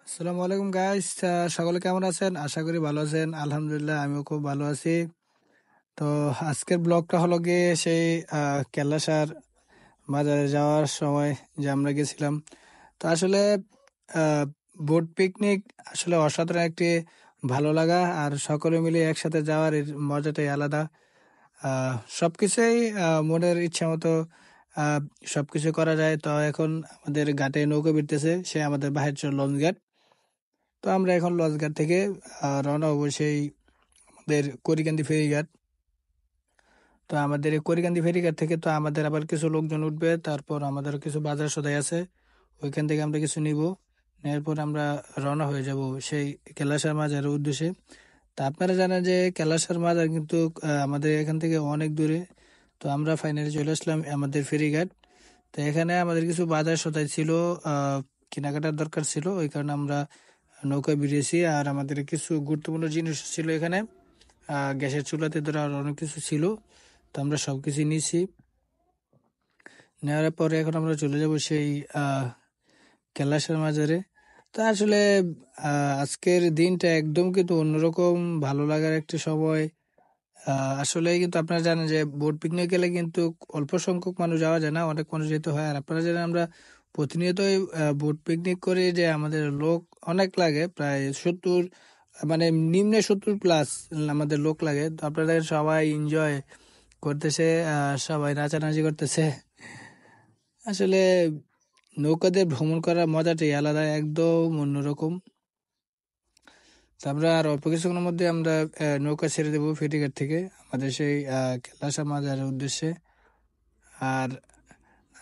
আসসালামু আলাইকুম গাইস, সকলে কেমন আছেন? আশা করি ভালো আছেন। আলহামদুলিল্লাহ আমিও খুব ভালো আছি। তো আজকের ব্লগটা হলো গিয়ে সেই কেলাসার বাজারে যাওয়ার সময় যে আমরা গেছিলাম। তো আসলে আহ, বোট পিকনিক আসলে অসাধারণ একটি ভালো লাগা, আর সকলে মিলে একসাথে যাওয়ার এর মজাটাই আলাদা। সবকিছুই মনের ইচ্ছা মতো আহ, সবকিছু করা যায়। তো এখন আমাদের ঘাটে নৌকা ভিড়তেছে, সে আমাদের বাহির লঞ্চ ঘাট। তো আমরা এখন লঞ্চঘাট থেকে রওনা হবো সেই আমাদের করিকান্দি ফেরিঘাট। তো আমাদের এই করিকান্দি ফেরিঘাট থেকে তো আমাদের আবার কিছু লোকজন উঠবে, তারপর আমাদের কিছু বাজার সদাই আছে, ওইখান থেকে আমরা কিছু নিব। নেওয়ার পর আমরা রওনা হয়ে যাব সেই কেলাসার মাজারের উদ্দেশ্যে। তা আপনারা জানেন যে কেলাসার মাজার কিন্তু আমাদের এখান থেকে অনেক দূরে। তো আমরা ফাইনালি চলে আসলাম আমাদের ফেরিঘাট। তো এখানে আমাদের কিছু বাজার সদাই ছিল, কেনাকাটার দরকার ছিল, ওই কারণে আমরা নৌকায় বেরিয়েছি। আর আমাদের কিছু গুরুত্বপূর্ণ জিনিস ছিল এখানে, গ্যাসের চুলাতে ধরে আর অনেক কিছু ছিল। তো আমরা সব কিছু নিয়েছি। নেওয়ার পরে এখন আমরা চলে যাব সেই কেলাসের মাজারে। তা আসলে আজকের দিনটা একদম কিন্তু অন্যরকম ভালো লাগার একটি সময়। আসলে কিন্তু আপনারা জানেন যে বোট পিকনিক গেলে কিন্তু অল্প সংখ্যক মানুষ যাওয়া যায় না, অনেক মানুষ যেতে হয়। আর আপনারা জানেন আমরা প্রতিনিয়তই বোট পিকনিক করে যে আমাদের লোক অনেক লাগে, প্রায় 70, মানে নিম্নে 70+ আমাদের লোক লাগে। তো আপনারা দেখেন সবাই এনজয় করতেছে, সবাই নাচানাচি করতেছে। আসলে নৌকাতে ভ্রমণ করার মজাটাই আলাদা, একদম অন্যরকম। তো আমরা আর অল্প কিছুক্ষণের মধ্যে আমরা নৌকা ছেড়ে দেবো ফেরিঘাট থেকে আমাদের সেই কেলাসা মাজারের উদ্দেশ্যে। আর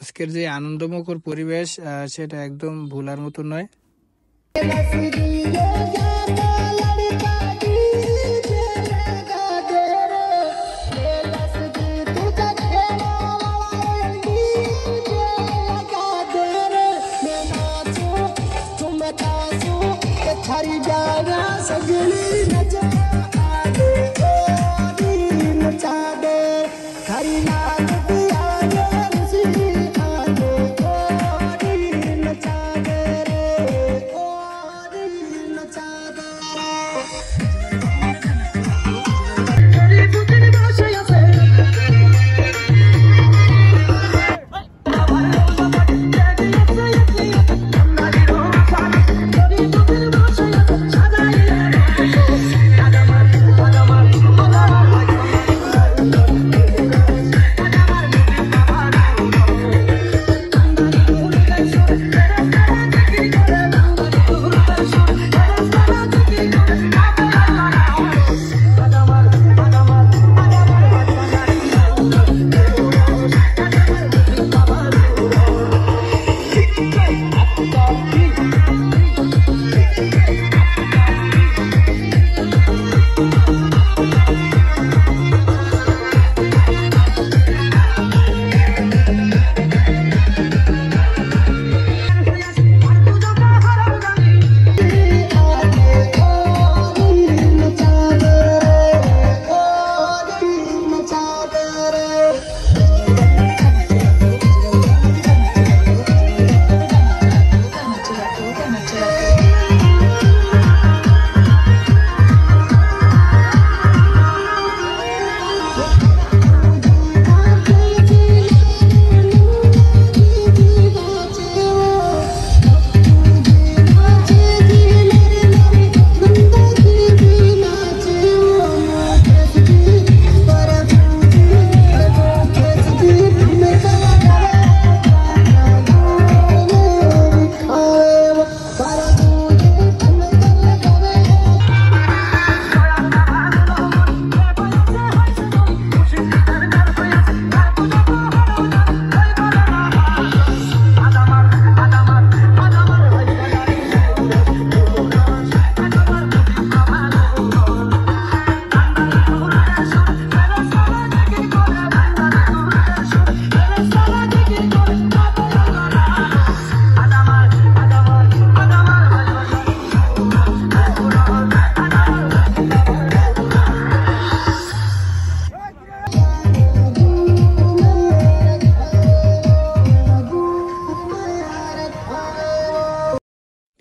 আজকের যে আনন্দমুখর পরিবেশ, সেটা একদম ভোলার মতো নয়। थारी जाना सजनी नचा दे नचा दे थारी नाच पिया दे रसी आदे नचा दे रे नचा दे तेरी बुद्धि भाषा से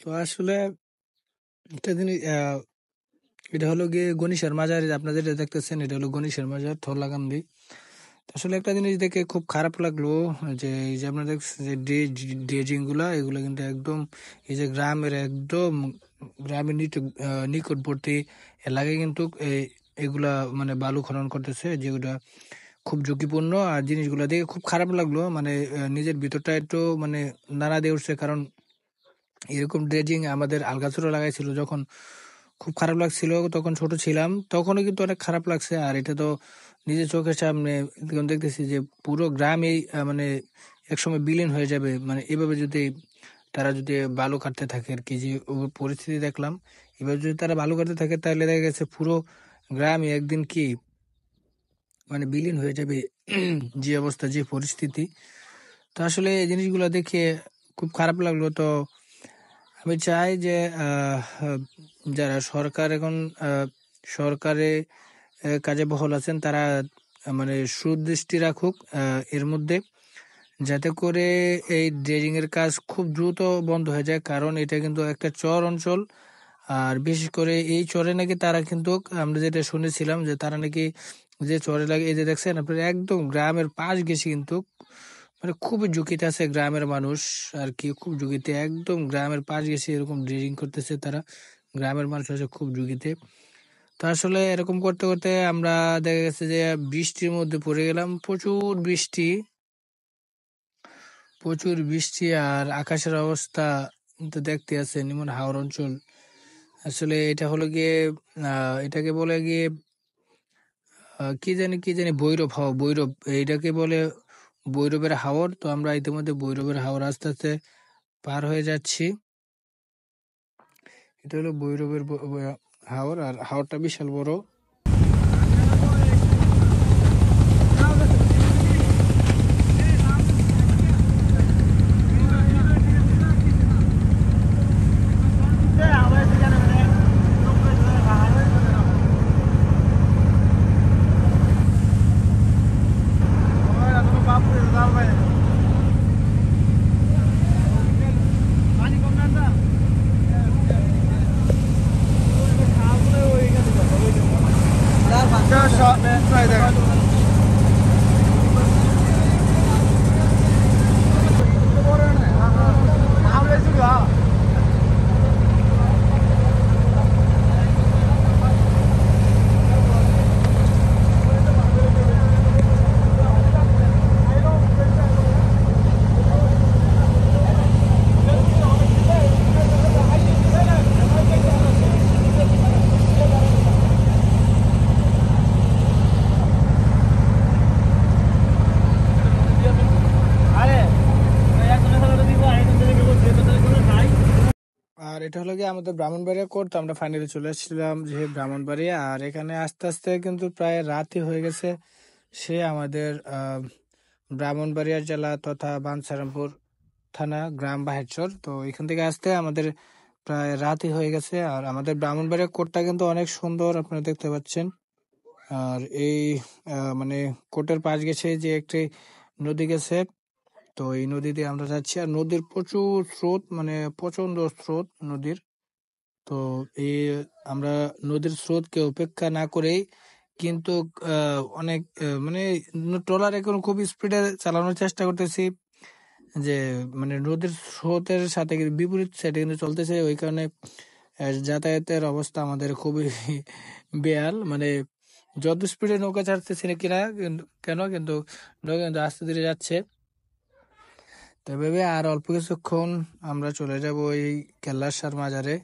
তো আসলে একটা জিনিস এটা হলো গিয়ে গণেশের মাজার, আপনারা যেটা দেখতেছেন এটা হলো গণেশের মাজার থরলাকান্দি। আসলে একটা জিনিস দেখে খুব খারাপ লাগলো, যে এই যে আপনারা দেখছেন যে ড্রেজিং গুলা, এগুলো কিন্তু একদম এই যে গ্রামের নিকটবর্তী এলাকায় কিন্তু এগুলা মানে বালু খনন করতেছে, যেগুলা খুব ঝুঁকিপূর্ণ। আর জিনিসগুলো দেখে খুব খারাপ লাগলো, মানে নিজের ভিতরটা একটু মানে নাড়া দিয়ে উঠছে, কারণ এরকম ড্রেজিং আমাদের আলগাছুরা লাগাইছিল যখন, খুব খারাপ লাগছিল। তখন ছোট ছিলাম, তখনও কিন্তু অনেক খারাপ লাগছে। আর এটা তো নিজের চোখের সামনে এখন দেখতেছি যে পুরো গ্রামেই মানে একসময় বিলীন হয়ে যাবে, মানে এভাবে যদি তারা যদি বালু কাটতে থাকে আর কি, যে পরিস্থিতি দেখলাম। এবার যদি তারা বালু কাটতে থাকে তাহলে দেখা গেছে পুরো গ্রামে একদিন কি মানে বিলীন হয়ে যাবে, যে অবস্থা, যে পরিস্থিতি। তো আসলে এই জিনিসগুলো দেখে খুব খারাপ লাগলো। তো আমি চাই যে যারা সরকার এখন সরকারে কাজে বহাল আছেন, তারা মানে সুদৃষ্টি রাখুক এর মধ্যে, যাতে করে এই ড্রেজিং এর কাজ খুব দ্রুত বন্ধ হয়ে যায়, কারণ এটা কিন্তু একটা চর অঞ্চল। আর বিশেষ করে এই চরে নাকি তারা কিন্তু, আমরা যেটা শুনেছিলাম যে তারা নাকি যে চরে লাগে, এই যে দেখছেন আপনার একদম গ্রামের পাশ গেছে কিন্তু, মানে খুবই ঝুঁকিতে আছে গ্রামের মানুষ আর কি, খুব ঝুঁকিতে, একদম গ্রামের পাশ গেছে এরকম ড্রিলিং করতেছে তারা, গ্রামের মানুষ আছে খুব ঝুঁকিতে। তো আসলে এরকম করতে করতে আমরা দেখা গেছে যে বৃষ্টির মধ্যে পড়ে গেলাম, প্রচুর বৃষ্টি। আর আকাশের অবস্থা তো দেখতে আছেন, এমন হাওর অঞ্চল। আসলে এটা হলো গিয়ে এটাকে বলে গিয়ে কি জানি ভৈরব, এইটাকে বলে ভৈরবের হাওর। তো আমরা ইতিমধ্যে ভৈরবের হাওর আস্তে আস্তে পার হয়ে যাচ্ছি। এটা হলো ভৈরবের হাওর, আর হাওরটা বিশাল বড়। আর এটা হলো গিয়ে আমাদের ব্রাহ্মণবাড়িয়া কোর্ট। তো আমরা ফাইনালি চলে এসেছিলাম যে ব্রাহ্মণবাড়িয়া, আর এখানে আস্তে আস্তে কিন্তু প্রায় রাতই হয়ে গেছে। সে আমাদের ব্রাহ্মণবাড়িয়া জেলা তথা বাঞ্ছারামপুর থানা, গ্রাম বাহেরচর। তো এখান থেকে আসতে আমাদের প্রায় রাতই হয়ে গেছে। আর আমাদের ব্রাহ্মণবাড়িয়া কোর্টটা কিন্তু অনেক সুন্দর, আপনারা দেখতে পাচ্ছেন। আর এই মানে কোর্টের পাশ গেছে যে একটি নদী গেছে, তো এই নদী দিয়ে আমরা যাচ্ছি। আর নদীর প্রচুর স্রোত, মানে প্রচন্ড স্রোত নদীর। তো এই আমরা নদীর স্রোতকে উপেক্ষা না করেই কিন্তু অনেক মানে ট্রলার এখন খুব স্পিডে চালানোর চেষ্টা করতেছি, যে মানে নদীর স্রোতের সাথে কিন্তু বিপরীত সাইডে কিন্তু চলতেছে, ওই কারণে যাতায়াতের অবস্থা আমাদের খুবই বেহাল। মানে যত স্পিডে নৌকা ছাড়তেছি না কিনা কেন কিন্তু নৌকা কিন্তু আস্তে ধীরে যাচ্ছে। তো ভেবে আর অল্প কিছুক্ষণ আমরা চলে যাব এই কেল্লাসার মাজারে।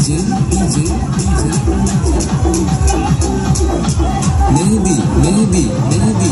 ডিজে ডিজে মেহেদি মেহেদি মেহেদি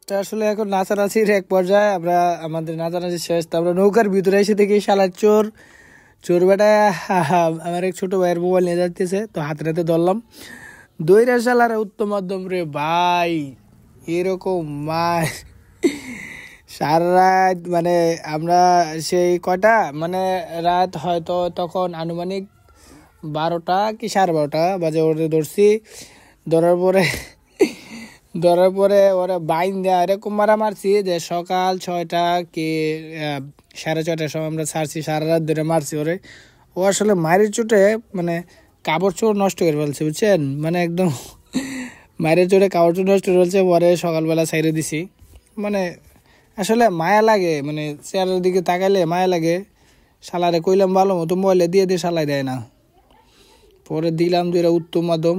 তো আসলে এখন নাচানাচির এক পর্যায়ে আমরা আমাদের নাচানাচি শেষ, তো আমরা নৌকার ভিতরে এসে দেখি শালা চোর চোর বেটা আমার এক ছোট ভাইয়ের মোবাইল নিয়ে যাচ্ছে, তো হাতে হাতে ধরলাম দইরা শালার উত্তম মাধ্যম রে ভাই, এরকম মার সারা রাত মানে আমরা সেই কয়টা মানে রাত হয়তো তখন আনুমানিক 12টা কি 12:30 বাজে ওরে ধরছি। ধরার পরে ওরা বাইন দেয়া এরকম মারা মারছি যে সকাল 6টা কি 6:30টার সময় আমরা ছাড়ছি, সারা রাত ধরে মারছি ওরে। ও আসলে মায়ের চোটে মানে কাপড় চোর নষ্ট করে ফেলছে বুঝছেন, মানে একদম মায়ের চোটে কাপড় চোর নষ্ট করে ফেলছে। পরে সকালবেলা ছাইরে দিছি, মানে আসলে মায়া লাগে, মানে চেয়ারের দিকে তাকাইলে মায়া লাগে। শালারে কইলাম ভালো মতো মোবাইলে দিয়ে দিয়ে শালাই দেয় না, পরে দিলাম দুইটা উত্তম মাধ্যম।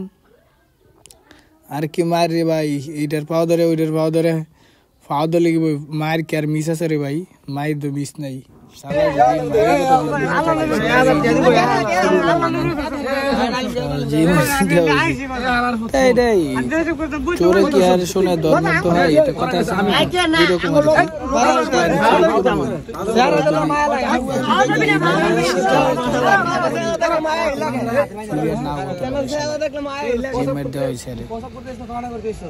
আর কি মার রে ভাই, এইটার পাও ধরে ওইটার পাও ধরে পাও ধরে কি মায়ের কি আর মিস আছে রে ভাই, মায়ের তো মিস নাই। চোরে কি আর শোনে ধর্ম তো হয়, এটা কথা আছে না? এরকম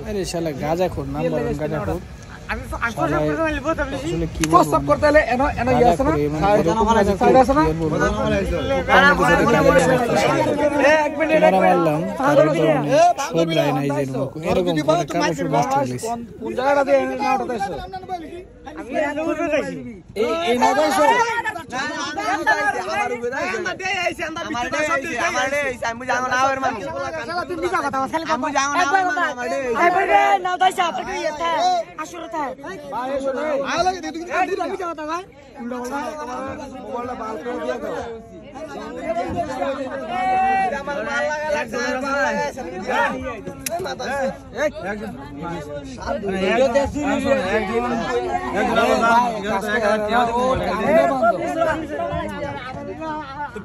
আরে শালা গাঁজা খোর, নাম্বার ওয়ান গাঁজা খোর।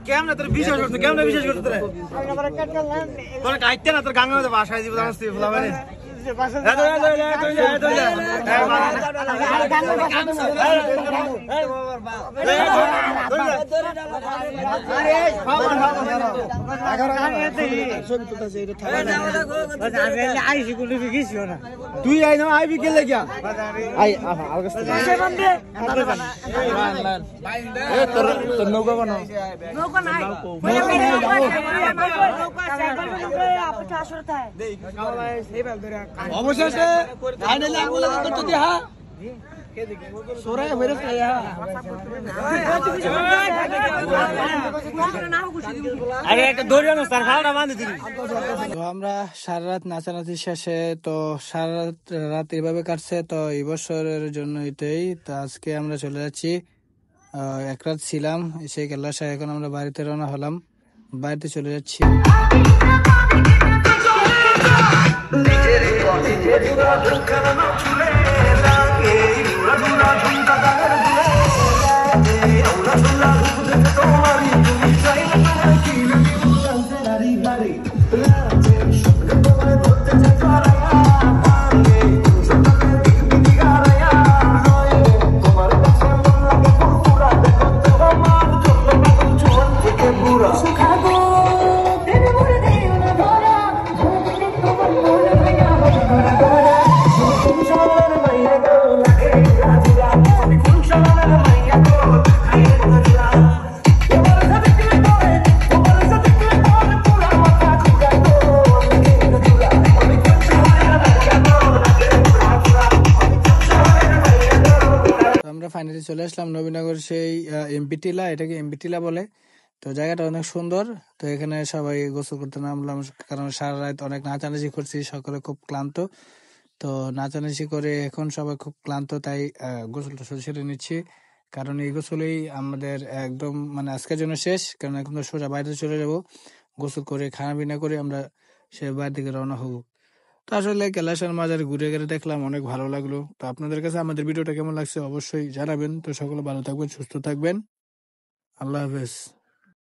কেমন তোর বিশ্বাস করতো, কেমন বিশ্বাস করতো তোর কাটতে না, তোর গাঙ্গা মধ্যে বাসায় জীবন তুই আই না আইবি কে লাগিয়া তোর নৌকা বানাও অবশেষে ফাইনালি আঙুল করতে দিয়া সোরাই হইরে খাইয়া আরে একটা দড়িয়া না স্যার ভাড়া বাঁধে দিবি। তো আমরা সারা রাত নাচানাচি শেষে তো সারা রাত এভাবে কাটছে, তো এই বছরের জন্য এটাই। তো আজকে আমরা চলে যাচ্ছি, এক রাত ছিলাম সেই কেল্লাশায়, এখন আমরা বাড়িতে রওনা হলাম, বাড়িতে চলে যাচ্ছি। ফাইনালি চলে আসলাম নবীনগর সেই এমপি টিলা, এটাকে এমপি টিলা বলে। তো জায়গাটা অনেক সুন্দর। তো এখানে সবাই গোসল করতে নামলাম, কারণ সারা রাত অনেক নাচানাচি করছি, সকলে খুব ক্লান্ত। তো নাচানাচি করে এখন সবাই খুব ক্লান্ত, তাই গোসল টোসল সেরে নিচ্ছি, কারণ এই গোসলেই আমাদের একদম মানে আজকের জন্য শেষ। কারণ এখন তো সোজা বাইরে চলে যাবো, গোসল করে খানা পিনা করে আমরা সে বাইরে থেকে রওনা হবো। তো আসলে কেলাসার মাজার ঘুরে ঘুরে দেখলাম, অনেক ভালো লাগলো। তো আপনাদের কাছে আমাদের ভিডিওটা কেমন লাগছে অবশ্যই জানাবেন। তো সকলে ভালো থাকবেন, সুস্থ থাকবেন। আল্লাহ হাফেজ।